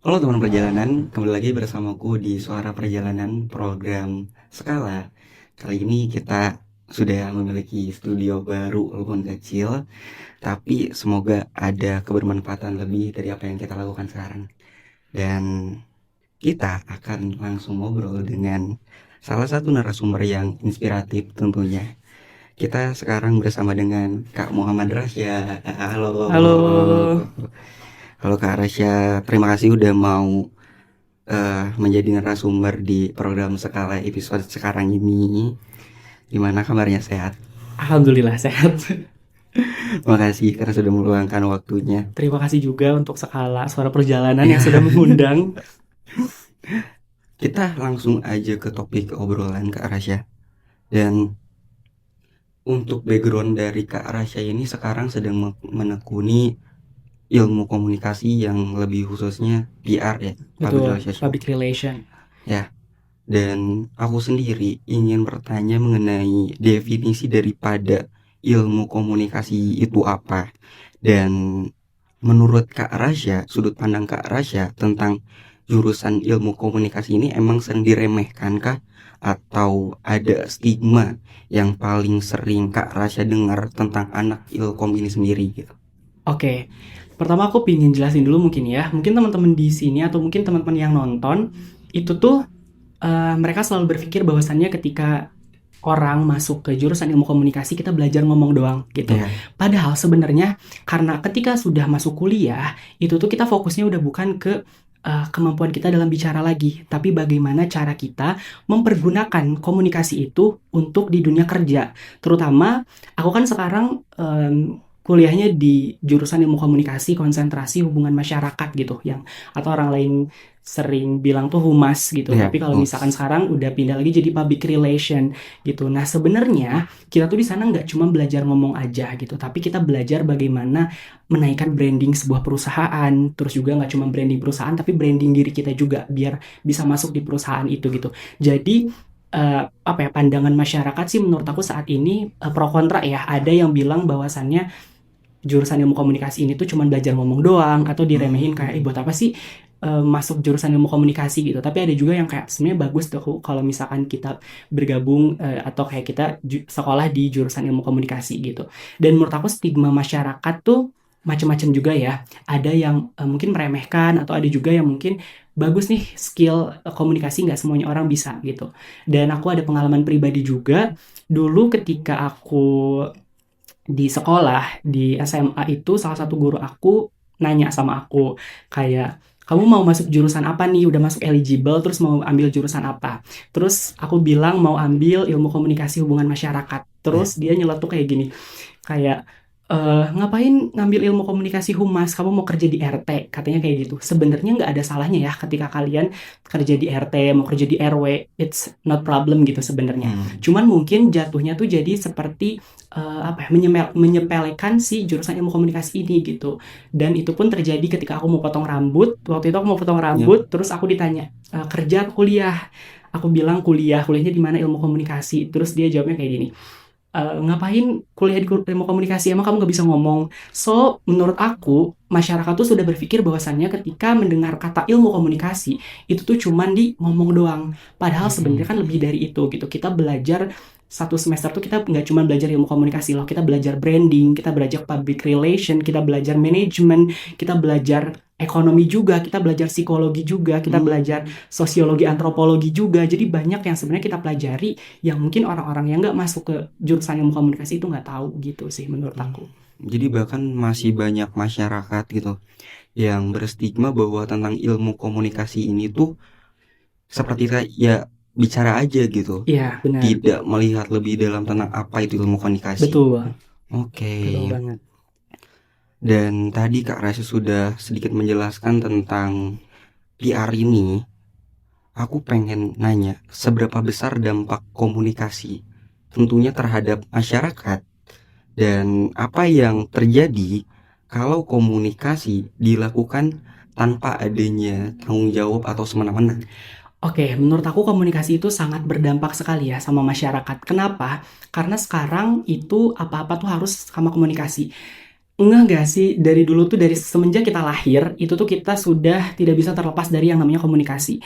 Halo teman perjalanan, kembali lagi bersamaku di Suara Perjalanan program Skala. Kali ini kita sudah memiliki studio baru walaupun kecil, tapi semoga ada kebermanfaatan lebih dari apa yang kita lakukan sekarang. Dan kita akan langsung ngobrol dengan salah satu narasumber yang inspiratif tentunya. Kita sekarang bersama dengan Kak Muhammad Rasya. Halo. Halo, Halo Kak Rasya, terima kasih udah mau menjadi narasumber di program Skala episode sekarang ini. Gimana kabarnya, sehat? alhamdulillah sehat. Makasih karena sudah meluangkan waktunya. Terima kasih juga untuk Skala Suara Perjalanan yang sudah mengundang. Kita langsung aja ke topik obrolan Kak Rasya. Dan untuk background dari Kak Rasya ini sekarang sedang menekuni ilmu komunikasi yang lebih khususnya PR ya, Public Betul, Relationship. public relation. Ya, dan aku sendiri ingin bertanya mengenai definisi daripada ilmu komunikasi itu apa. Dan menurut Kak Rasya, sudut pandang Kak Rasya tentang jurusan ilmu komunikasi ini emang sering diremehkan kah? Atau ada stigma yang paling sering Kak Rasya dengar tentang anak ilkom ini sendiri gitu? Oke, pertama aku pingin jelasin dulu mungkin ya. Mungkin teman-teman di sini atau mungkin teman-teman yang nonton itu tuh mereka selalu berpikir bahwasannya ketika orang masuk ke jurusan ilmu komunikasi kita belajar ngomong doang gitu. Ya, Padahal sebenarnya karena ketika sudah masuk kuliah itu tuh kita fokusnya udah bukan ke kemampuan kita dalam bicara lagi, tapi bagaimana cara kita mempergunakan komunikasi itu untuk di dunia kerja. Terutama aku kan sekarang kuliahnya di jurusan ilmu komunikasi konsentrasi hubungan masyarakat gitu yang atau orang lain sering bilang tuh humas gitu. ya, Tapi kalau misalkan host. sekarang udah pindah lagi jadi public relation gitu. Nah, sebenarnya kita tuh di sana nggak cuma belajar ngomong aja gitu, tapi kita belajar bagaimana menaikkan branding sebuah perusahaan, terus juga nggak cuma branding perusahaan, tapi branding diri kita juga biar bisa masuk di perusahaan itu gitu. Jadi apa ya pandangan masyarakat sih menurut aku saat ini pro kontra ya. Ada yang bilang bahwasannya jurusan ilmu komunikasi ini tuh cuma belajar ngomong doang atau diremehin kayak buat apa sih masuk jurusan ilmu komunikasi gitu. Tapi ada juga yang kayak sebenarnya bagus tuh kalau misalkan kita bergabung atau kayak kita sekolah di jurusan ilmu komunikasi gitu. Dan menurut aku stigma masyarakat tuh macam-macam juga ya. Ada yang mungkin meremehkan atau ada juga yang mungkin bagus nih skill komunikasi nggak semuanya orang bisa gitu. Dan aku ada pengalaman pribadi juga dulu ketika aku di sekolah, di SMA itu salah satu guru aku nanya sama aku kayak kamu mau masuk jurusan apa nih? Udah masuk eligible terus mau ambil jurusan apa? Terus aku bilang mau ambil ilmu komunikasi hubungan masyarakat. Ya. Terus dia nyeletuk kayak gini. Kayak ngapain ngambil ilmu komunikasi humas? Kamu mau kerja di RT? Katanya kayak gitu. Sebenarnya nggak ada salahnya ya ketika kalian kerja di RT, mau kerja di RW, it's not problem gitu sebenarnya. Hmm. Cuman mungkin jatuhnya tuh jadi seperti apa ya, menyepelekan si jurusan ilmu komunikasi ini gitu. Dan itu pun terjadi ketika aku mau potong rambut. Waktu itu aku mau potong Ya. rambut, terus aku ditanya kerja atau kuliah. Aku bilang kuliah, kuliahnya di mana ilmu komunikasi. Terus dia jawabnya kayak gini, ngapain kuliah di ilmu komunikasi emang kamu nggak bisa ngomong. So menurut aku masyarakat tuh sudah berpikir bahwasannya ketika mendengar kata ilmu komunikasi itu tuh cuman di ngomong doang, padahal sebenarnya Hmm. kan lebih dari itu gitu. Kita belajar satu semester tuh kita nggak cuma belajar ilmu komunikasi loh, kita belajar branding, kita belajar public relation, kita belajar manajemen, kita belajar ekonomi juga, kita belajar psikologi juga, kita belajar Hmm. sosiologi antropologi juga. Jadi banyak yang sebenarnya kita pelajari yang mungkin orang-orang yang nggak masuk ke jurusan ilmu komunikasi itu nggak tahu gitu sih menurut Hmm. aku. Jadi bahkan masih banyak masyarakat gitu yang berstigma bahwa tentang ilmu komunikasi ini tuh seperti kayak ya bicara aja gitu, Iya, benar. tidak melihat lebih dalam tentang apa itu ilmu komunikasi. Betul. Oke. Betul banget. Dan tadi Kak Rasya sudah sedikit menjelaskan tentang PR ini. Aku pengen nanya, seberapa besar dampak komunikasi tentunya terhadap masyarakat, dan apa yang terjadi kalau komunikasi dilakukan tanpa adanya tanggung jawab atau semena-mena. Oke, menurut aku komunikasi itu sangat berdampak sekali ya sama masyarakat. Kenapa? Karena sekarang itu apa-apa tuh harus sama komunikasi. Enggak sih, dari dulu tuh dari semenjak kita lahir, itu tuh kita sudah tidak bisa terlepas dari yang namanya komunikasi.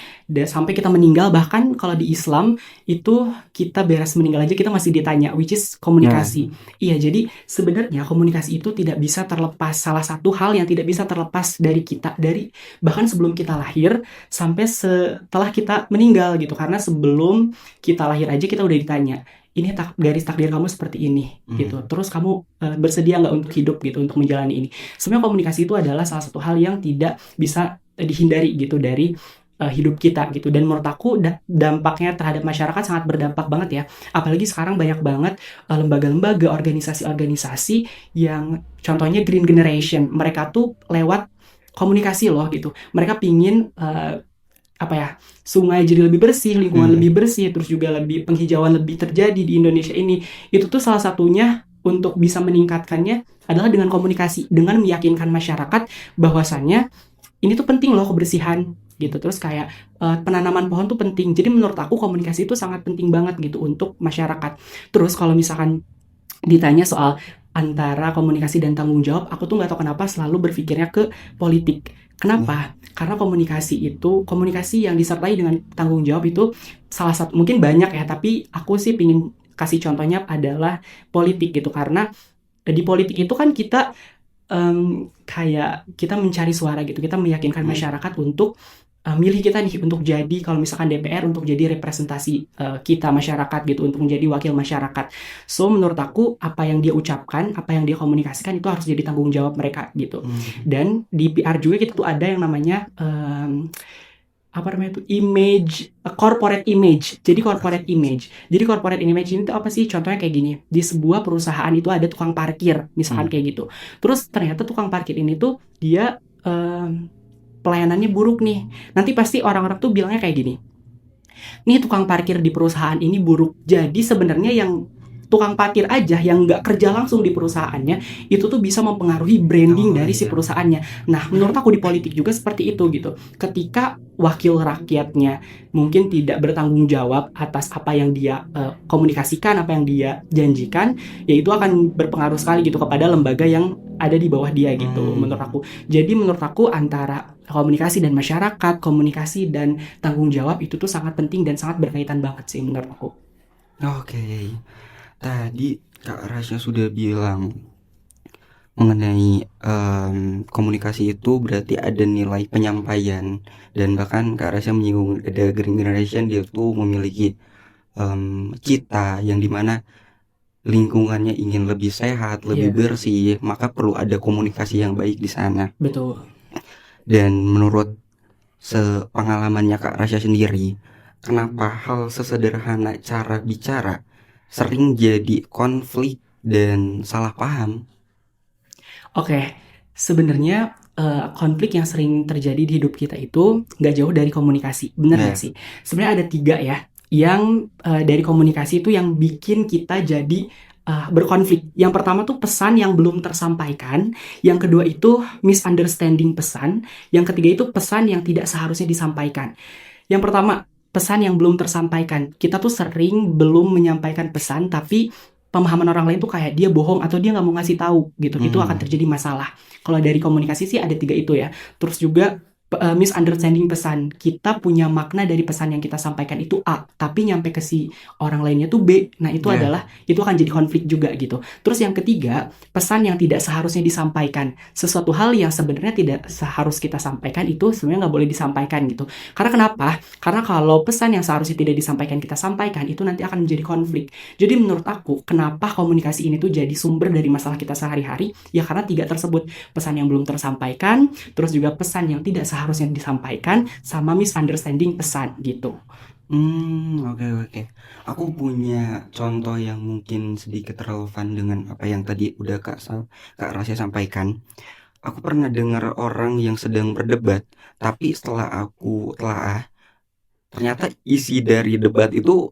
Sampai kita meninggal, bahkan kalau di Islam, itu kita beres meninggal aja kita masih ditanya, which is Nah, komunikasi. Iya, jadi sebenarnya komunikasi itu tidak bisa terlepas, salah satu hal yang tidak bisa terlepas dari kita, dari bahkan sebelum kita lahir, sampai setelah kita meninggal gitu. Karena sebelum kita lahir aja kita udah ditanya, ini garis takdir kamu seperti ini gitu. Terus kamu bersedia nggak untuk hidup gitu, untuk menjalani ini. Sebenarnya komunikasi itu adalah salah satu hal yang tidak bisa dihindari gitu dari hidup kita gitu. Dan menurut aku dampaknya terhadap masyarakat sangat berdampak banget ya. Apalagi sekarang banyak banget lembaga-lembaga, organisasi-organisasi yang contohnya Green Generation. Mereka tuh lewat komunikasi loh gitu. Mereka pingin apa ya, sungai jadi lebih bersih, lingkungan lebih bersih, terus juga lebih penghijauan lebih terjadi di Indonesia ini. Itu tuh salah satunya untuk bisa meningkatkannya adalah dengan komunikasi, dengan meyakinkan masyarakat bahwasannya ini tuh penting loh kebersihan gitu. Terus kayak penanaman pohon tuh penting. Jadi menurut aku komunikasi itu sangat penting banget gitu untuk masyarakat. Terus kalau misalkan ditanya soal antara komunikasi dan tanggung jawab, aku tuh nggak tahu kenapa selalu berpikirnya ke politik. Kenapa? Karena komunikasi yang disertai dengan tanggung jawab itu salah satu, mungkin banyak ya, tapi aku sih pingin kasih contohnya adalah politik gitu. Karena di politik itu kan kita kayak kita mencari suara gitu, kita meyakinkan masyarakat untuk milih kita nih untuk jadi, kalau misalkan DPR, untuk jadi representasi kita masyarakat gitu, untuk menjadi wakil masyarakat. So menurut aku apa yang dia ucapkan, apa yang dia komunikasikan itu harus jadi tanggung jawab mereka gitu. Dan di PR juga kita tuh ada yang namanya apa namanya tuh, corporate image. Jadi corporate image ini tuh apa sih? Contohnya kayak gini, di sebuah perusahaan itu ada tukang parkir misalkan kayak gitu. Terus ternyata tukang parkir ini tuh dia pelayanannya buruk nih. Nanti pasti orang-orang tuh bilangnya kayak gini, nih tukang parkir di perusahaan ini buruk. Jadi sebenarnya yang tukang parkir aja yang nggak kerja langsung di perusahaannya itu tuh bisa mempengaruhi branding dari si perusahaannya. Nah, menurut aku di politik juga seperti itu gitu. Ketika wakil rakyatnya mungkin tidak bertanggung jawab atas apa yang dia komunikasikan, apa yang dia janjikan, ya itu akan berpengaruh sekali gitu kepada lembaga yang ada di bawah dia gitu, menurut aku. Jadi menurut aku antara komunikasi dan masyarakat, komunikasi dan tanggung jawab itu tuh sangat penting dan sangat berkaitan banget sih menurut aku. Oke, tadi Kak Rasya sudah bilang mengenai komunikasi itu berarti ada nilai penyampaian, dan bahkan Kak Rasya menyinggung ada Green Generation, dia tuh memiliki cita yang dimana lingkungannya ingin lebih sehat, lebih Iya, bersih, maka perlu ada komunikasi yang baik di sana. betul. Dan menurut sepengalamannya Kak Rasya sendiri, kenapa hal sesederhana cara bicara sering jadi konflik dan salah paham? Oke, sebenarnya konflik yang sering terjadi di hidup kita itu nggak jauh dari komunikasi, bener nggak Nah, sih? Sebenarnya ada 3 ya, yang dari komunikasi itu yang bikin kita jadi berkonflik. Yang pertama tuh pesan yang belum tersampaikan, yang kedua itu misunderstanding pesan, yang ketiga itu pesan yang tidak seharusnya disampaikan. Yang pertama, pesan yang belum tersampaikan. Kita tuh sering belum menyampaikan pesan, tapi pemahaman orang lain tuh kayak dia bohong atau dia nggak mau ngasih tahu gitu. Itu akan terjadi masalah. Kalau dari komunikasi sih ada 3 itu ya. Terus juga misunderstanding pesan. Kita punya makna dari pesan yang kita sampaikan itu A, tapi nyampe ke si orang lainnya tuh B. Nah, itu akan jadi konflik juga gitu. Terus yang ketiga, pesan yang tidak seharusnya disampaikan. Sesuatu hal yang sebenarnya tidak seharus kita sampaikan itu sebenarnya nggak boleh disampaikan gitu. Karena kenapa? Karena kalau pesan yang seharusnya tidak disampaikan kita sampaikan, itu nanti akan menjadi konflik. Jadi menurut aku, kenapa komunikasi ini tuh jadi sumber dari masalah kita sehari-hari? Ya karena 3 tersebut. Pesan yang belum tersampaikan, terus juga pesan yang tidak seharusnya disampaikan, sama misunderstanding pesan gitu. Oke, oke. Aku punya contoh yang mungkin sedikit relevan dengan apa yang tadi udah Kak Rasya sampaikan. Aku pernah dengar orang yang sedang berdebat, tapi setelah aku telaah, ternyata isi dari debat itu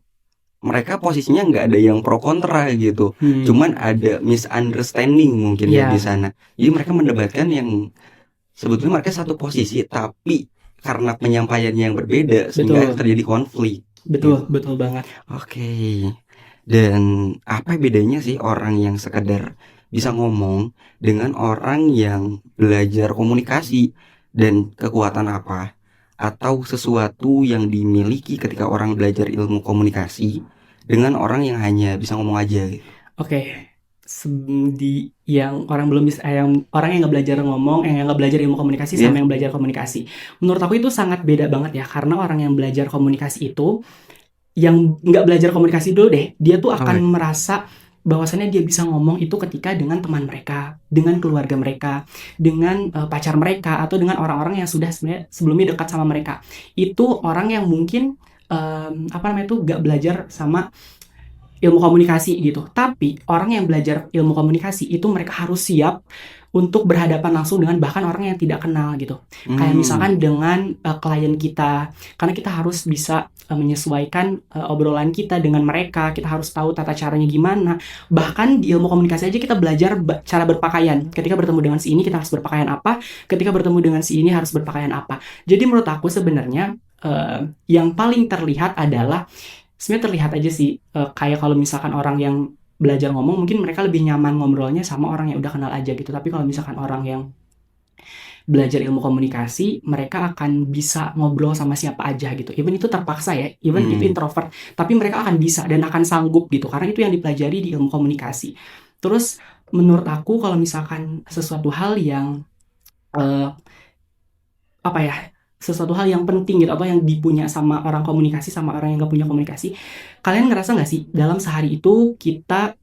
mereka posisinya nggak ada yang pro kontra gitu, cuman ada misunderstanding mungkin ya di Ya, sana. Jadi mereka mendebatkan yang sebetulnya mereka satu posisi, tapi karena penyampaiannya yang berbeda sehingga betul. terjadi konflik gitu. Betul, betul banget. Oke. Dan apa bedanya sih orang yang sekedar bisa ngomong dengan orang yang belajar komunikasi, dan kekuatan apa atau sesuatu yang dimiliki ketika orang belajar ilmu komunikasi dengan orang yang hanya bisa ngomong aja gitu. Oke, di yang orang belum bisa, yang orang yang nggak belajar ngomong, yang nggak belajar ilmu komunikasi sama Iya. yang belajar komunikasi. Menurut aku itu sangat beda banget ya, karena orang yang belajar komunikasi itu, yang nggak belajar komunikasi dulu deh, dia tuh akan Oke. merasa bahwasannya dia bisa ngomong itu ketika dengan teman mereka, dengan keluarga mereka, dengan pacar mereka, atau dengan orang-orang yang sudah sebenarnya sebelumnya dekat sama mereka. Itu orang yang mungkin apa namanya tuh nggak belajar sama ilmu komunikasi gitu. Tapi orang yang belajar ilmu komunikasi itu mereka harus siap untuk berhadapan langsung dengan bahkan orang yang tidak kenal gitu. Kayak misalkan dengan klien kita, karena kita harus bisa menyesuaikan obrolan kita dengan mereka, kita harus tahu tata caranya gimana. Bahkan di ilmu komunikasi aja kita belajar cara berpakaian. Ketika bertemu dengan si ini kita harus berpakaian apa, ketika bertemu dengan si ini harus berpakaian apa. Jadi menurut aku sebenarnya yang paling terlihat adalah, sebenarnya terlihat aja sih, kayak kalau misalkan orang yang belajar ngomong mungkin mereka lebih nyaman ngobrolnya sama orang yang udah kenal aja gitu. Tapi kalau misalkan orang yang belajar ilmu komunikasi, mereka akan bisa ngobrol sama siapa aja gitu. Even itu terpaksa ya, even itu introvert, tapi mereka akan bisa dan akan sanggup gitu, karena itu yang dipelajari di ilmu komunikasi. Terus menurut aku kalau misalkan sesuatu hal yang apa ya, sesuatu hal yang penting gitu atau yang dipunya sama orang komunikasi sama orang yang gak punya komunikasi, kalian ngerasa nggak sih dalam sehari itu kita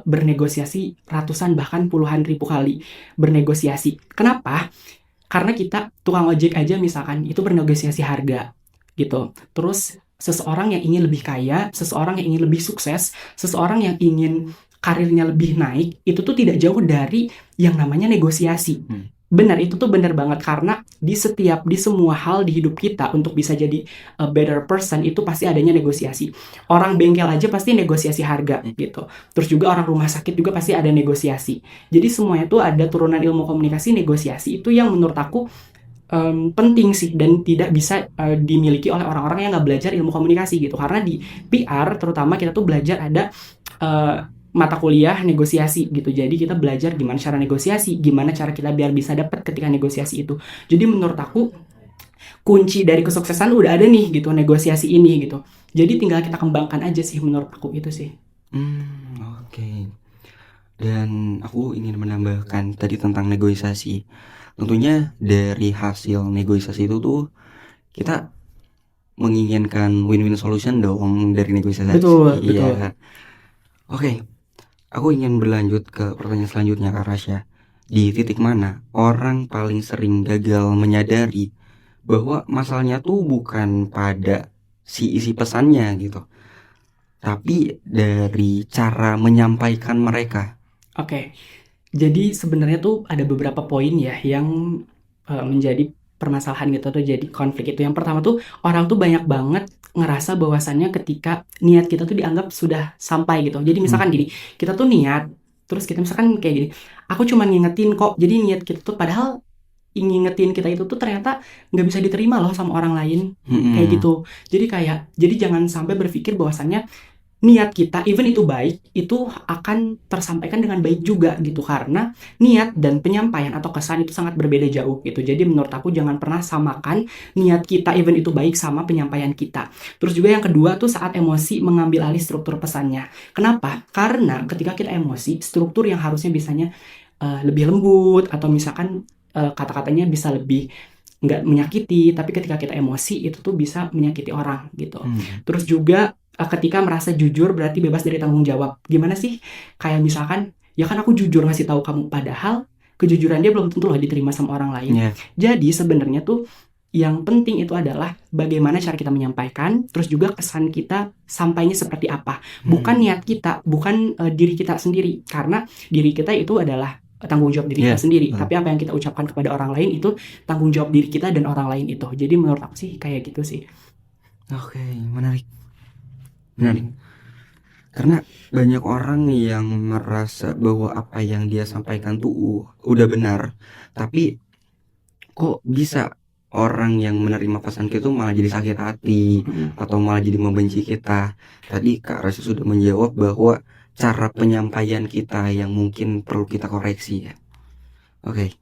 bernegosiasi ratusan bahkan puluhan ribu kali bernegosiasi. Kenapa? Karena kita tukang ojek aja misalkan itu bernegosiasi harga gitu. Terus seseorang yang ingin lebih kaya, seseorang yang ingin lebih sukses, seseorang yang ingin karirnya lebih naik, itu tuh tidak jauh dari yang namanya negosiasi. Benar, itu tuh benar banget, karena di semua hal di hidup kita untuk bisa jadi a better person itu pasti adanya negosiasi. Orang bengkel aja pasti negosiasi harga gitu. Terus juga orang rumah sakit juga pasti ada negosiasi. Jadi semuanya tuh ada turunan ilmu komunikasi, negosiasi itu yang menurut aku penting sih dan tidak bisa dimiliki oleh orang-orang yang nggak belajar ilmu komunikasi gitu. Karena di PR terutama kita tuh belajar ada mata kuliah negosiasi gitu. Jadi kita belajar gimana cara negosiasi, gimana cara kita biar bisa dapat ketika negosiasi itu. Jadi menurut aku kunci dari kesuksesan udah ada nih gitu, negosiasi ini gitu. Jadi tinggal kita kembangkan aja sih menurut aku itu sih. Oke. Dan aku ingin menambahkan tadi tentang negosiasi. Tentunya dari hasil negosiasi itu tuh kita menginginkan win-win solution dong dari negosiasi. Betul, Iya. betul. Oke, aku ingin berlanjut ke pertanyaan selanjutnya, Kak Rasya. Di titik mana orang paling sering gagal menyadari bahwa masalahnya tuh bukan pada si isi pesannya gitu, tapi dari cara menyampaikan mereka. Oke. Jadi sebenarnya tuh ada beberapa poin ya yang menjadi permasalahan gitu atau jadi konflik itu. Yang pertama tuh orang tuh banyak banget ngerasa bahwasannya ketika niat kita tuh dianggap sudah sampai gitu. Jadi misalkan gini, kita tuh niat, terus kita misalkan kayak gini, aku cuma ngingetin kok. Jadi niat kita tuh padahal ngingetin kita itu tuh ternyata nggak bisa diterima loh sama orang lain kayak gitu. Jadi jangan sampai berpikir bahwasannya niat kita, even itu baik, itu akan tersampaikan dengan baik juga gitu, karena niat dan penyampaian atau kesan itu sangat berbeda jauh gitu. Jadi menurut aku jangan pernah samakan niat kita even itu baik sama penyampaian kita. Terus juga yang kedua tuh saat emosi mengambil alih struktur pesannya. Kenapa? Karena ketika kita emosi, struktur yang harusnya bisanya lebih lembut atau misalkan kata-katanya bisa lebih nggak menyakiti, tapi ketika kita emosi itu tuh bisa menyakiti orang gitu. Terus juga ketika merasa jujur berarti bebas dari tanggung jawab. Gimana sih? Kayak misalkan, ya kan aku jujur ngasih tahu kamu, padahal kejujuran dia belum tentu loh diterima sama orang lain. Jadi sebenarnya tuh yang penting itu adalah bagaimana cara kita menyampaikan, terus juga kesan kita sampainya seperti apa. Bukan niat kita, bukan diri kita sendiri, karena diri kita itu adalah tanggung jawab diri kita sendiri. Tapi apa yang kita ucapkan kepada orang lain itu tanggung jawab diri kita dan orang lain itu. Jadi menurut aku sih kayak gitu sih. Oke, menarik. Karena banyak orang yang merasa bahwa apa yang dia sampaikan tuh udah benar, tapi kok bisa orang yang menerima pesan kita malah jadi sakit hati atau malah jadi membenci kita. Tadi Kak Rasya sudah menjawab bahwa cara penyampaian kita yang mungkin perlu kita koreksi ya. Oke.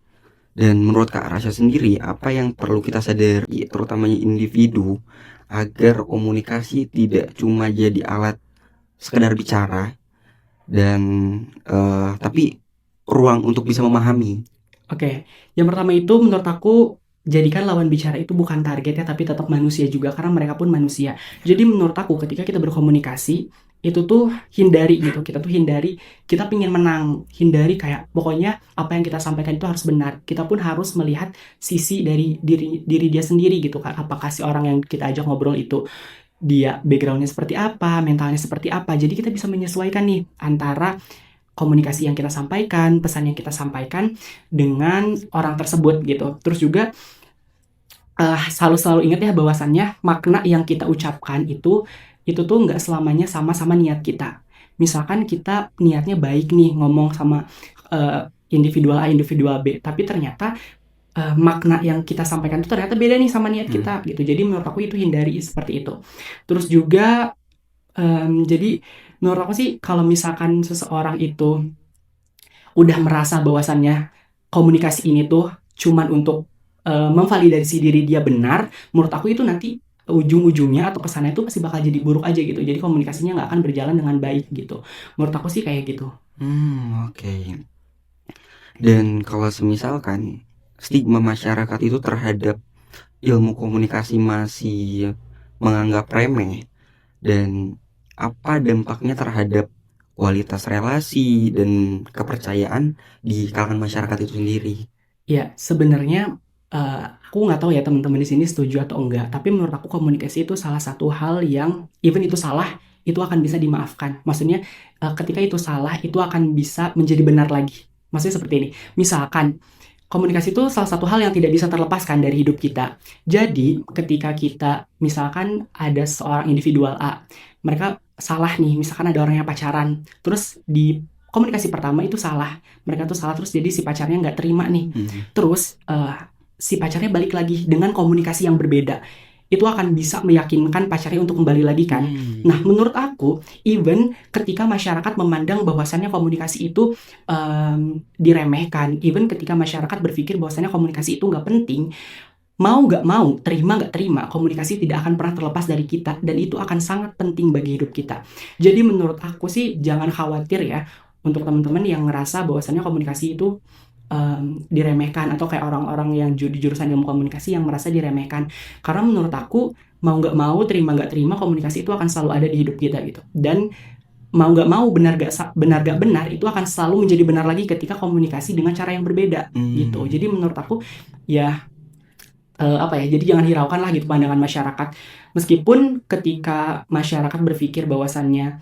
Dan menurut Kak Rasya sendiri, apa yang perlu kita sadari, terutamanya individu, agar komunikasi tidak cuma jadi alat sekedar bicara dan tapi ruang untuk bisa memahami. Oke, yang pertama itu menurut aku jadikan lawan bicara itu bukan target ya, tapi tetap manusia juga karena mereka pun manusia. Jadi menurut aku ketika kita berkomunikasi itu tuh hindari gitu, kita tuh hindari kita pingin menang, hindari kayak pokoknya apa yang kita sampaikan itu harus benar. Kita pun harus melihat sisi dari diri dia sendiri gitu kan. Apakah si orang yang kita ajak ngobrol itu dia backgroundnya seperti apa, mentalnya seperti apa. Jadi kita bisa menyesuaikan nih antara komunikasi yang kita sampaikan, pesan yang kita sampaikan dengan orang tersebut gitu. Terus juga selalu ingat ya bahwasannya makna yang kita ucapkan itu tuh nggak selamanya sama niat kita. Misalkan kita niatnya baik nih ngomong sama individual A, individual B, tapi ternyata makna yang kita sampaikan itu ternyata beda nih sama niat kita gitu. Jadi menurut aku itu hindari seperti itu. Terus juga jadi menurut aku sih kalau misalkan seseorang itu udah merasa bahwasannya komunikasi ini tuh cuman untuk memvalidasi diri dia benar, menurut aku itu nanti ujung-ujungnya atau kesannya itu pasti bakal jadi buruk aja gitu. Jadi komunikasinya nggak akan berjalan dengan baik gitu. Menurut aku sih kayak gitu. Oke. Dan kalau semisalkan stigma masyarakat itu terhadap ilmu komunikasi masih menganggap remeh, dan apa dampaknya terhadap kualitas relasi dan kepercayaan di kalangan masyarakat itu sendiri? Ya, sebenarnya aku nggak tahu ya teman-teman di sini setuju atau enggak, tapi menurut aku komunikasi itu salah satu hal yang even itu salah, itu akan bisa dimaafkan. Maksudnya ketika itu salah, itu akan bisa menjadi benar lagi. Maksudnya seperti ini. Misalkan komunikasi itu salah satu hal yang tidak bisa terlepaskan dari hidup kita. Jadi, ketika kita misalkan ada seorang individual A, mereka salah nih, misalkan ada orang yang pacaran, terus di komunikasi pertama itu salah, mereka tuh salah terus jadi si pacarnya nggak terima nih. Terus si pacarnya balik lagi dengan komunikasi yang berbeda. Itu akan bisa meyakinkan pacarnya untuk kembali lagi kan. Nah, menurut aku, even ketika masyarakat memandang bahwasannya komunikasi itu diremehkan, even ketika masyarakat berpikir bahwasannya komunikasi itu nggak penting, mau nggak mau, terima nggak terima, komunikasi tidak akan pernah terlepas dari kita, dan itu akan sangat penting bagi hidup kita. Jadi menurut aku sih jangan khawatir ya untuk teman-teman yang ngerasa bahwasannya komunikasi itu diremehkan, atau kayak orang-orang yang di jurusan ilmu komunikasi yang merasa diremehkan. Karena menurut aku mau nggak mau, terima nggak terima, komunikasi itu akan selalu ada di hidup kita gitu. Dan mau nggak mau, benar gak benar itu akan selalu menjadi benar lagi ketika komunikasi dengan cara yang berbeda gitu. Jadi menurut aku ya jadi jangan hiraukan lah gitu pandangan masyarakat. Meskipun ketika masyarakat berpikir bahwasannya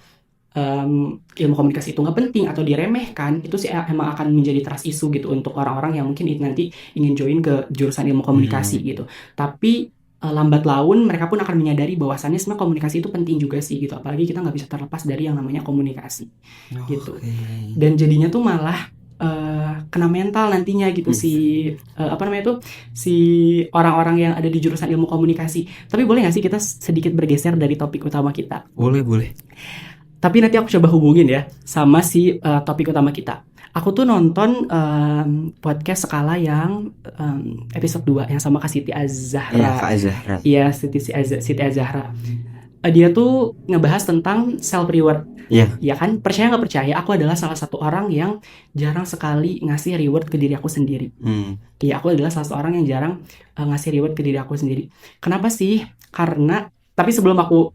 ilmu komunikasi itu nggak penting atau diremehkan, itu sih emang akan menjadi trust issue gitu untuk orang-orang yang mungkin nanti ingin join ke jurusan ilmu komunikasi gitu. Tapi lambat laun mereka pun akan menyadari bahwasannya sebenarnya komunikasi itu penting juga sih gitu. Apalagi kita nggak bisa terlepas dari yang namanya komunikasi gitu. Dan jadinya tuh malah kena mental nantinya gitu si orang-orang yang ada di jurusan ilmu komunikasi. Tapi boleh nggak sih kita sedikit bergeser dari topik utama kita? Boleh. Tapi nanti aku coba hubungin ya sama si topik utama kita. Aku tuh nonton podcast Skala yang episode 2 yang sama Kak Siti Az-Zahra. Iya, Kak Azahra. Iya, Siti Az-Zahra. Dia tuh ngebahas tentang self reward. Iya. Ya kan, percaya nggak percaya, aku adalah salah satu orang yang jarang sekali ngasih reward ke diri aku sendiri. Iya, aku adalah salah satu orang yang jarang ngasih reward ke diri aku sendiri. Kenapa sih? Karena, tapi sebelum aku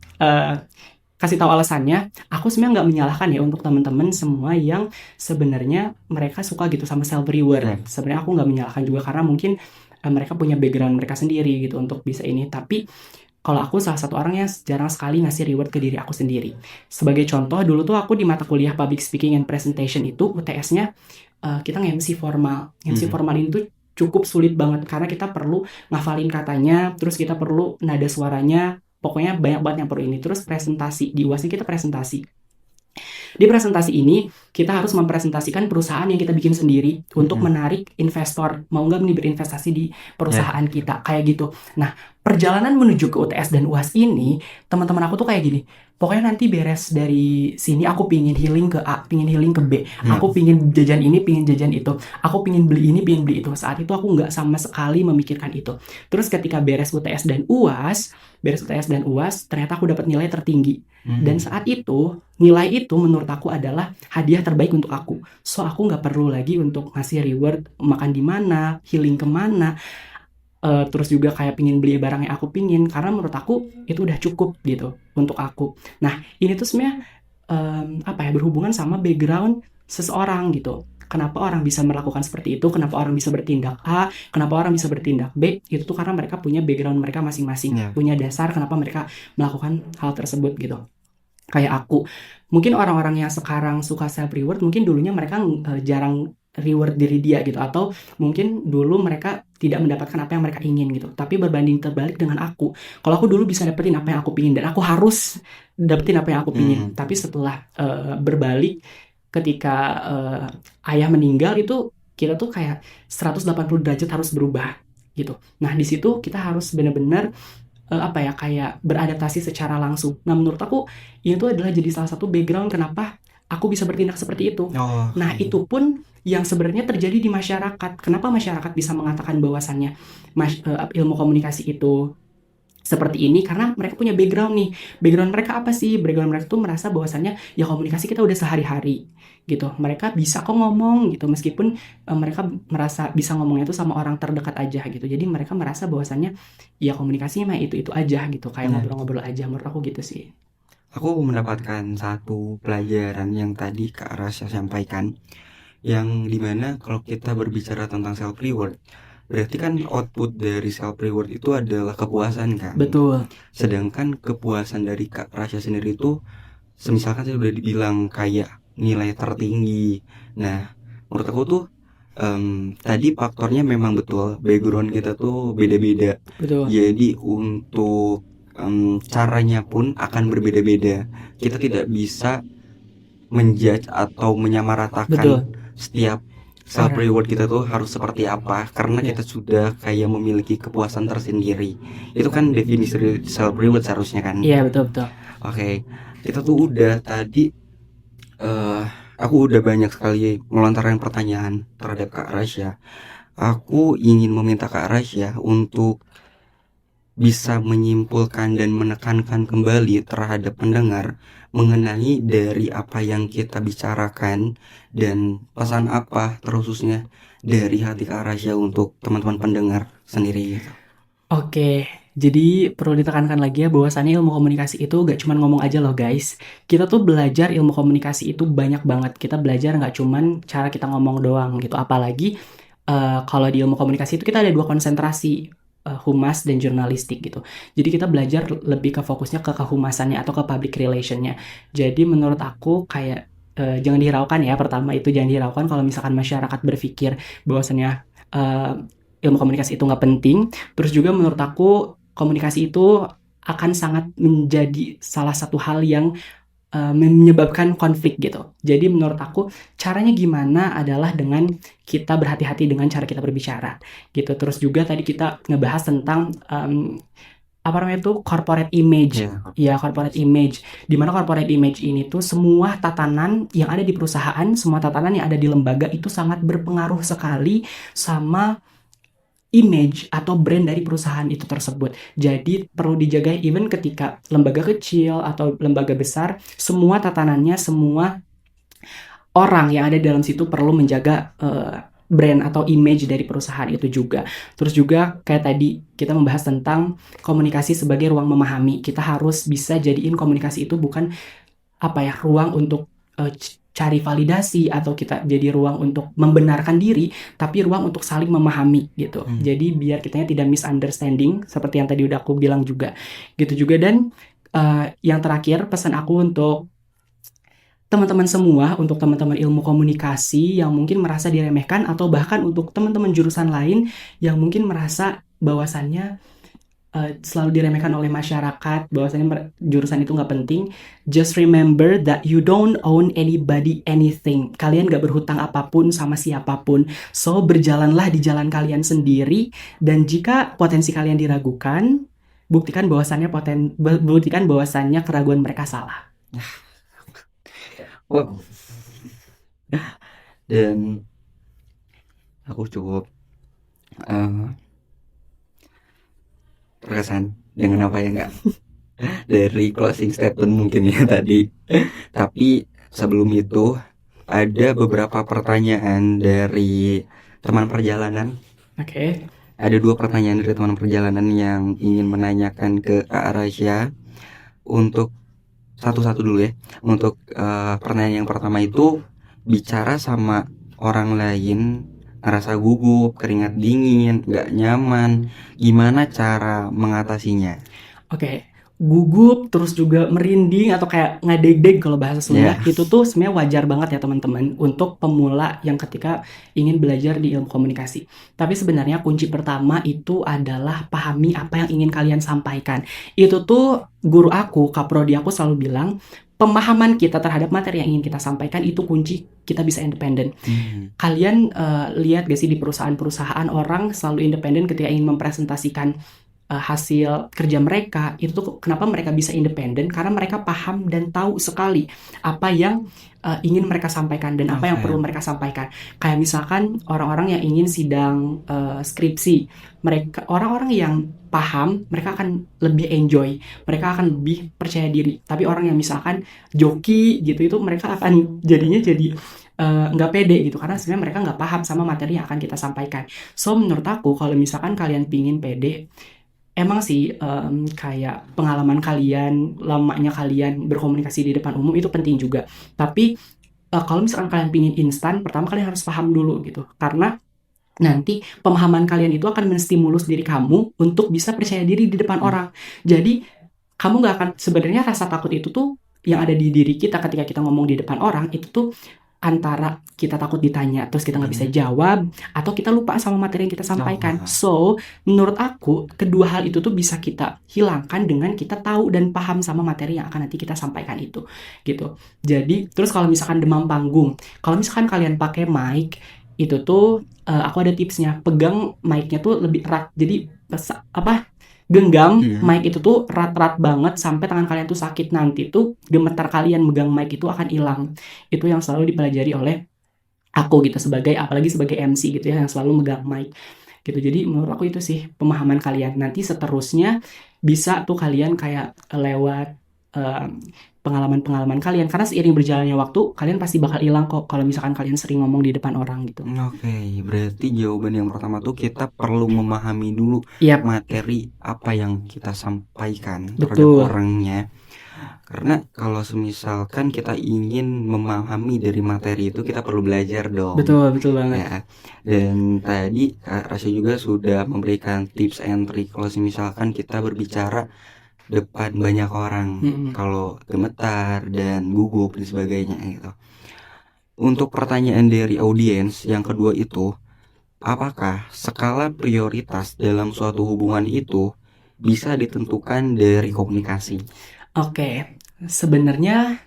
kasih tahu alasannya, aku sebenarnya nggak menyalahkan ya untuk teman-teman semua yang sebenarnya mereka suka gitu sama self reward. Sebenarnya aku nggak menyalahkan juga karena mungkin mereka punya background mereka sendiri gitu untuk bisa ini. Tapi kalau aku salah satu orang yang jarang sekali ngasih reward ke diri aku sendiri. Sebagai contoh, dulu tuh aku di mata kuliah Public Speaking and Presentation itu UTS-nya kita nge-MC formal. MC formal ini tuh cukup sulit banget karena kita perlu ngafalin katanya, terus kita perlu nada suaranya. Pokoknya banyak banget yang perlu ini. Terus presentasi, di UASnya kita presentasi. Di presentasi ini, kita harus mempresentasikan perusahaan yang kita bikin sendiri untuk Mm-mm. menarik investor, mau nggak nih berinvestasi di perusahaan kita, kayak gitu. Nah, perjalanan menuju ke UTS dan UAS ini, teman-teman aku tuh kayak gini, pokoknya nanti beres dari sini aku pingin healing ke A, pingin healing ke B, aku pingin jajan ini, pingin jajan itu, aku pingin beli ini, pingin beli itu. Saat itu aku nggak sama sekali memikirkan itu. Terus ketika beres UTS dan UAS, ternyata aku dapat nilai tertinggi. Dan saat itu, nilai itu menurut aku adalah hadiah terbaik untuk aku. So, aku nggak perlu lagi untuk ngasih reward makan di mana, healing kemana, terus juga kayak pingin beli barang yang aku pingin, karena menurut aku itu udah cukup gitu untuk aku. Nah, ini tuh sebenarnya berhubungan sama background seseorang gitu. Kenapa orang bisa melakukan seperti itu, kenapa orang bisa bertindak A, kenapa orang bisa bertindak B, itu tuh karena mereka punya background mereka masing-masing, Ya. punya dasar kenapa mereka melakukan hal tersebut gitu. Kayak aku, mungkin orang-orang yang sekarang suka self reward, mungkin dulunya mereka jarang reward diri dia gitu, atau mungkin dulu mereka tidak mendapatkan apa yang mereka ingin gitu. Tapi berbanding terbalik dengan aku, kalau aku dulu bisa dapetin apa yang aku pingin dan aku harus dapetin apa yang aku pingin. Tapi setelah berbalik, ketika ayah meninggal itu kita tuh kayak 180 derajat harus berubah gitu. Nah, di situ kita harus benar-benar kayak beradaptasi secara langsung. Nah, menurut aku ini tuh adalah jadi salah satu background kenapa aku bisa bertindak seperti itu. Oh, Nah, oke. itu pun yang sebenarnya terjadi di masyarakat. Kenapa masyarakat bisa mengatakan bahwasannya ilmu komunikasi itu seperti ini? Karena mereka punya background nih. Background mereka apa sih? Background mereka tuh merasa bahwasannya ya komunikasi kita udah sehari-hari gitu. Mereka bisa kok ngomong gitu, meskipun mereka merasa bisa ngomongnya itu sama orang terdekat aja gitu. Jadi mereka merasa bahwasannya ya komunikasinya mah itu aja gitu, kayak Ya. ngobrol-ngobrol aja. Menurut aku gitu sih. Aku mendapatkan satu pelajaran yang tadi Kak Rasya sampaikan, yang dimana kalau kita berbicara tentang self reward, berarti kan output dari self reward itu adalah kepuasan kan. Betul. Sedangkan kepuasan dari Kak Rasya sendiri itu, semisalkan saya udah dibilang kayak nilai tertinggi. Nah, menurut aku tuh tadi faktornya memang betul, background kita tuh beda-beda. Betul. Jadi untuk caranya pun akan berbeda-beda. Kita tidak bisa menjudge atau menyamaratakan Betul. setiap self reward kita tuh harus seperti apa, karena Ya. kita sudah kayak memiliki kepuasan tersendiri. Itu kan definisi self reward seharusnya kan. Iya, betul. Oke, kita tuh udah tadi aku udah banyak sekali melontarkan pertanyaan terhadap Kak Rasya. Aku ingin meminta Kak Rasya untuk bisa menyimpulkan dan menekankan kembali terhadap pendengar mengenai dari apa yang kita bicarakan dan pesan apa terkhususnya dari hati Kak Rasya untuk teman-teman pendengar sendiri gitu. Oke, jadi perlu ditekankan lagi ya bahwasannya ilmu komunikasi itu gak cuma ngomong aja loh guys. Kita tuh belajar ilmu komunikasi itu banyak banget. Kita belajar gak cuman cara kita ngomong doang gitu. Apalagi kalau di ilmu komunikasi itu kita ada dua konsentrasi, humas dan jurnalistik gitu. Jadi kita belajar lebih ke fokusnya ke kehumasannya atau ke public relationnya. Jadi menurut aku kayak jangan dihiraukan ya. Pertama itu jangan dihiraukan kalau misalkan masyarakat berpikir bahwasannya ilmu komunikasi itu nggak penting. Terus juga menurut aku komunikasi itu akan sangat menjadi salah satu hal yang menyebabkan konflik gitu. Jadi menurut aku caranya gimana adalah dengan kita berhati-hati dengan cara kita berbicara gitu. Terus juga tadi kita ngebahas tentang corporate image. Ya, corporate image. Dimana corporate image ini tuh semua tatanan yang ada di perusahaan, semua tatanan yang ada di lembaga itu sangat berpengaruh sekali sama image atau brand dari perusahaan itu tersebut. Jadi perlu dijaga even ketika lembaga kecil atau lembaga besar, semua tatanannya, semua orang yang ada dalam situ perlu menjaga brand atau image dari perusahaan itu juga. Terus juga kayak tadi kita membahas tentang komunikasi sebagai ruang memahami. Kita harus bisa jadiin komunikasi itu bukan ruang untuk cari validasi atau kita jadi ruang untuk membenarkan diri, tapi ruang untuk saling memahami gitu. Jadi biar kitanya tidak misunderstanding seperti yang tadi udah aku bilang juga gitu juga. Dan yang terakhir pesan aku untuk teman-teman semua, untuk teman-teman ilmu komunikasi yang mungkin merasa diremehkan atau bahkan untuk teman-teman jurusan lain yang mungkin merasa bahwasannya selalu diremehkan oleh masyarakat, bahwasanya jurusan itu nggak penting. Just remember that you don't own anybody anything. Kalian nggak berhutang apapun sama siapapun. So berjalanlah di jalan kalian sendiri, dan jika potensi kalian diragukan, buktikan bahwasannya keraguan mereka salah. Wow. Dan aku cukup terkesan dengan apa ya enggak dari closing statement mungkin ya tadi. Tapi sebelum itu ada beberapa pertanyaan dari teman perjalanan. Oke. Ada 2 pertanyaan dari teman perjalanan yang ingin menanyakan ke Kak Rasya. Untuk satu-satu dulu ya. Untuk pertanyaan yang pertama itu, bicara sama orang lain ngerasa gugup, keringat dingin, nggak nyaman, gimana cara mengatasinya? Oke, gugup terus juga merinding atau kayak ngadeg-deg kalau bahasa Sunda, itu tuh sebenarnya wajar banget ya teman-teman untuk pemula yang ketika ingin belajar di ilmu komunikasi. Tapi sebenarnya kunci pertama itu adalah pahami apa yang ingin kalian sampaikan. Itu tuh guru aku, Kaprodi aku selalu bilang, pemahaman kita terhadap materi yang ingin kita sampaikan itu kunci kita bisa independen. Kalian lihat gak sih di perusahaan-perurusahaan orang selalu independen ketika ingin mempresentasikan hasil kerja mereka. Itu tuh kenapa mereka bisa independen, karena mereka paham dan tahu sekali apa yang ingin mereka sampaikan dan apa yang perlu mereka sampaikan. Kayak misalkan orang-orang yang ingin sidang skripsi, orang-orang yang paham, mereka akan lebih enjoy, mereka akan lebih percaya diri. Tapi orang yang misalkan joki gitu, itu mereka akan jadinya jadi nggak pede gitu, karena sebenarnya mereka nggak paham sama materi yang akan kita sampaikan. So menurut aku kalau misalkan kalian pingin pede, emang sih kayak pengalaman kalian, lamanya kalian berkomunikasi di depan umum itu penting juga. Tapi kalau misalkan kalian pingin instan, pertama kalian harus paham dulu gitu. Karena nanti pemahaman kalian itu akan menstimulus diri kamu untuk bisa percaya diri di depan orang. Jadi kamu nggak akan, sebenarnya rasa takut itu tuh yang ada di diri kita ketika kita ngomong di depan orang, itu tuh antara kita takut ditanya terus kita nggak bisa jawab, atau kita lupa sama materi yang kita sampaikan. So menurut aku kedua hal itu tuh bisa kita hilangkan dengan kita tahu dan paham sama materi yang akan nanti kita sampaikan itu gitu. Jadi terus kalau misalkan demam panggung, kalau misalkan kalian pakai mic, itu tuh aku ada tipsnya, pegang mic-nya tuh lebih erat. Jadi genggam mic itu tuh erat-erat banget sampai tangan kalian tuh sakit. Nanti tuh gemetar kalian megang mic itu akan hilang. Itu yang selalu dipelajari oleh aku gitu, apalagi sebagai MC gitu ya, yang selalu megang mic gitu. Jadi menurut aku itu sih pemahaman kalian. Nanti seterusnya bisa tuh kalian kayak lewat pengalaman-pengalaman kalian, karena seiring berjalannya waktu kalian pasti bakal hilang kok kalau misalkan kalian sering ngomong di depan orang gitu. Oke, berarti jawaban yang pertama tuh kita perlu memahami dulu materi apa yang kita sampaikan terhadap orangnya. Karena kalau semisalkan kita ingin memahami dari materi itu, kita perlu belajar dong. Betul banget. Ya. Dan tadi Kak Rasya juga sudah memberikan tips and trick kalau misalkan kita berbicara depan banyak orang, kalau gemetar dan gugup dan sebagainya gitu. Untuk pertanyaan dari audiens yang kedua itu, apakah skala prioritas dalam suatu hubungan itu bisa ditentukan dari komunikasi? Oke, sebenarnya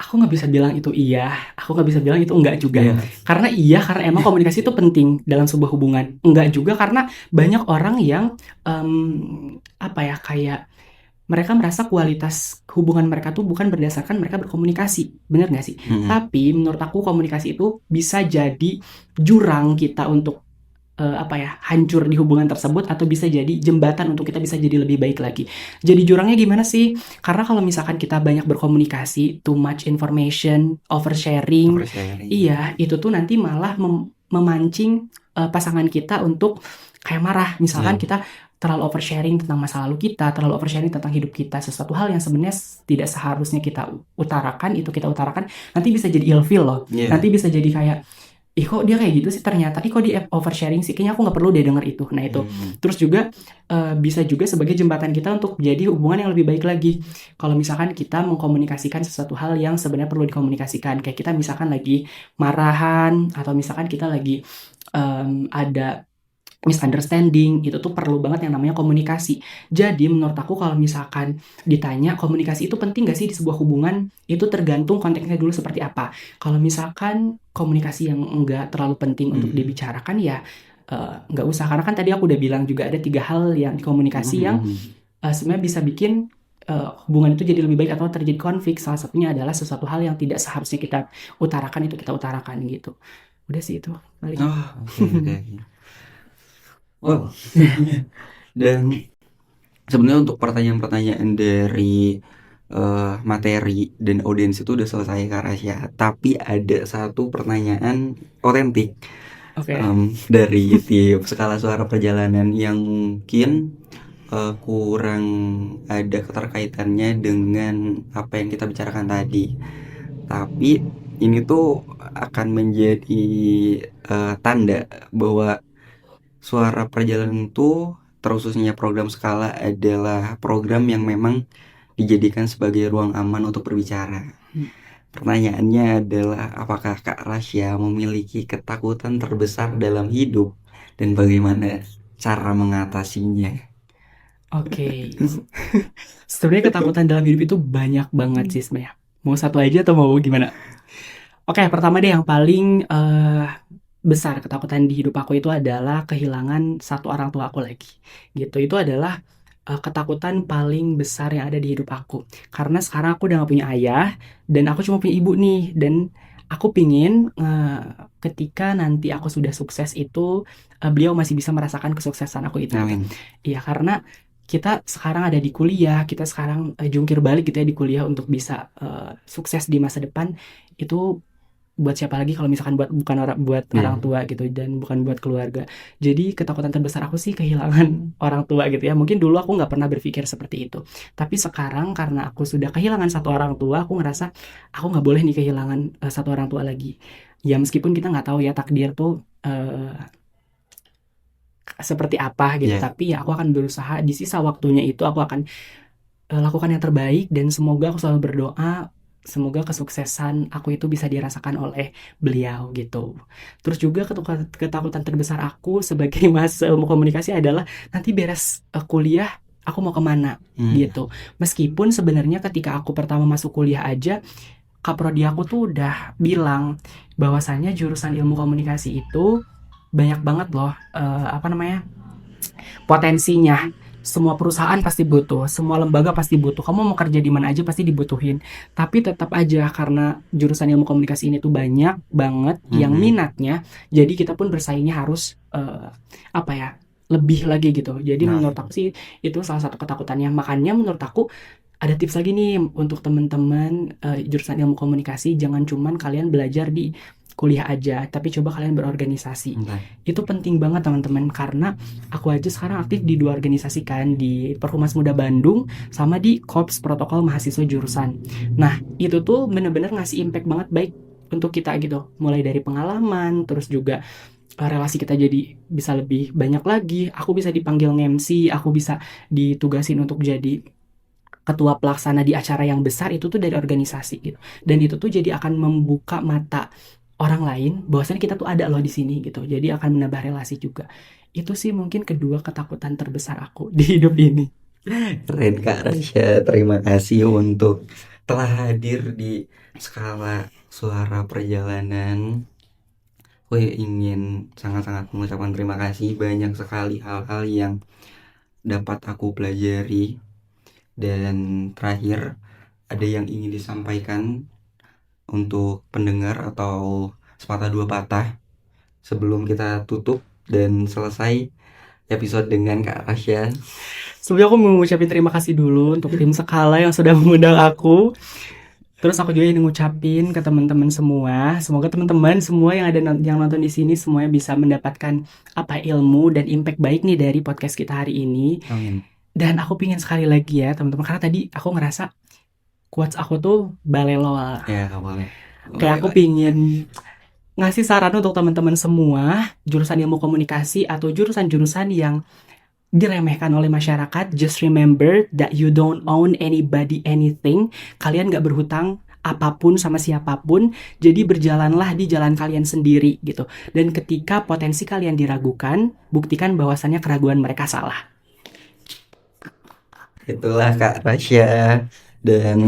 aku nggak bisa bilang itu iya, aku nggak bisa bilang itu enggak juga. Karena emang komunikasi itu penting dalam sebuah hubungan. Enggak juga karena banyak orang yang kayak mereka merasa kualitas hubungan mereka tuh bukan berdasarkan mereka berkomunikasi. Bener nggak sih? Tapi menurut aku komunikasi itu bisa jadi jurang kita untuk hancur di hubungan tersebut, atau bisa jadi jembatan untuk kita bisa jadi lebih baik lagi. Jadi jurangnya gimana sih? Karena kalau misalkan kita banyak berkomunikasi, too much information, oversharing, iya, itu tuh nanti malah memancing pasangan kita untuk kayak marah. Misalkan kita terlalu oversharing tentang masa lalu kita, terlalu oversharing tentang hidup kita, sesuatu hal yang sebenarnya tidak seharusnya kita utarakan, itu kita utarakan, nanti bisa jadi ilfeel loh. Nanti bisa jadi kayak, ih kok dia kayak gitu sih, ternyata kok dia oversharing sih, kayaknya aku nggak perlu deh denger itu. Nah itu terus juga bisa juga sebagai jembatan kita untuk jadi hubungan yang lebih baik lagi. Kalau misalkan kita mengkomunikasikan sesuatu hal yang sebenarnya perlu dikomunikasikan, kayak kita misalkan lagi marahan, atau misalkan kita lagi ada misunderstanding, itu tuh perlu banget yang namanya komunikasi. Jadi menurut aku kalau misalkan ditanya komunikasi itu penting gak sih di sebuah hubungan, itu tergantung konteksnya dulu seperti apa. Kalau misalkan komunikasi yang enggak terlalu penting untuk dibicarakan ya nggak usah, karena kan tadi aku udah bilang juga ada 3 hal yang di komunikasi yang sebenarnya bisa bikin hubungan itu jadi lebih baik atau terjadi konflik. Salah satunya adalah sesuatu hal yang tidak seharusnya kita utarakan itu kita utarakan gitu. Udah sih itu paling. Oh, oke. Wow. Dan sebenarnya untuk pertanyaan-pertanyaan dari materi dan audiens itu udah selesai Kak Rasya. Tapi ada satu pertanyaan otentik Oke. dari tim Skala Suara Perjalanan yang mungkin kurang ada keterkaitannya dengan apa yang kita bicarakan tadi. Tapi ini tuh akan menjadi tanda bahwa Suara Perjalanan itu, terkhususnya program Skala, adalah program yang memang dijadikan sebagai ruang aman untuk berbicara. Pertanyaannya adalah, apakah Kak Rasya memiliki ketakutan terbesar dalam hidup dan bagaimana cara mengatasinya? Oke. Sebenarnya ketakutan dalam hidup itu banyak banget sih sebenarnya. Mau satu aja atau mau gimana? Oke, pertama deh yang paling besar ketakutan di hidup aku itu adalah kehilangan satu orang tua aku lagi. Gitu. Itu adalah ketakutan paling besar yang ada di hidup aku. Karena sekarang aku udah gak punya ayah dan aku cuma punya ibu nih. Dan aku pingin ketika nanti aku sudah sukses itu beliau masih bisa merasakan kesuksesan aku itu. Amin. Iya, karena kita sekarang ada di kuliah, kita sekarang jungkir balik gitu ya di kuliah untuk bisa sukses di masa depan. Itu buat siapa lagi kalau misalkan bukan buat orang tua gitu dan bukan buat keluarga. Jadi ketakutan terbesar aku sih kehilangan orang tua gitu ya. Mungkin dulu aku nggak pernah berpikir seperti itu. Tapi sekarang karena aku sudah kehilangan satu orang tua, aku ngerasa aku nggak boleh nih kehilangan satu orang tua lagi. Ya meskipun kita nggak tahu ya takdir tuh seperti apa gitu. Tapi ya aku akan berusaha di sisa waktunya itu aku akan lakukan yang terbaik dan semoga aku selalu berdoa semoga kesuksesan aku itu bisa dirasakan oleh beliau gitu. Terus juga ketakutan terbesar aku sebagai mas ilmu komunikasi adalah nanti beres kuliah aku mau kemana gitu. Meskipun sebenarnya ketika aku pertama masuk kuliah aja kaprodi aku tuh udah bilang bahwasannya jurusan ilmu komunikasi itu banyak banget loh potensinya. Semua perusahaan pasti butuh, semua lembaga pasti butuh. Kamu mau kerja di mana aja pasti dibutuhin. Tapi tetap aja karena jurusan ilmu komunikasi ini tuh banyak banget yang minatnya, jadi kita pun bersaingnya harus lebih lagi gitu. Jadi menurut aku sih itu salah satu ketakutannya. Makanya menurut aku ada tips lagi nih untuk teman-teman jurusan ilmu komunikasi, jangan cuman kalian belajar di kuliah aja, tapi coba kalian berorganisasi. Itu penting banget teman-teman, karena aku aja sekarang aktif di 2 organisasi kan, di Perhumas Muda Bandung sama di Korps Protokol Mahasiswa Jurusan. Nah, itu tuh bener-bener ngasih impact banget baik untuk kita gitu. Mulai dari pengalaman, terus juga relasi kita jadi bisa lebih banyak lagi. Aku bisa dipanggil nge-MC, aku bisa ditugasin untuk jadi ketua pelaksana di acara yang besar, itu tuh dari organisasi gitu. Dan itu tuh jadi akan membuka mata orang lain bahwasanya kita tuh ada loh di sini gitu. Jadi akan menambah relasi juga. Itu sih mungkin kedua ketakutan terbesar aku di hidup ini. Keren Kak Rasya, terima kasih untuk telah hadir di Skala Suara Perjalanan. Aku ingin sangat-sangat mengucapkan terima kasih. Banyak sekali hal-hal yang dapat aku pelajari. Dan terakhir, ada yang ingin disampaikan untuk pendengar atau sepatah dua patah sebelum kita tutup dan selesai episode dengan Kak Rasya? Sebelumnya aku mau ngucapin terima kasih dulu untuk tim Skala yang sudah mengundang aku. Terus aku juga ingin ngucapin ke teman-teman semua, semoga teman-teman semua yang ada yang nonton di sini semuanya bisa mendapatkan ilmu dan impact baik nih dari podcast kita hari ini. Amin. Dan aku pingin sekali lagi ya teman-teman, karena tadi aku ngerasa quotes aku tuh balelol. Ya, boleh. Kayak aku pingin ngasih saran untuk teman-teman semua jurusan ilmu komunikasi atau jurusan-jurusan yang diremehkan oleh masyarakat. Just remember that you don't own anybody anything. Kalian gak berhutang apapun sama siapapun. Jadi berjalanlah di jalan kalian sendiri gitu. Dan ketika potensi kalian diragukan, buktikan bahwasannya keraguan mereka salah. Itulah Kak Rasya. Dan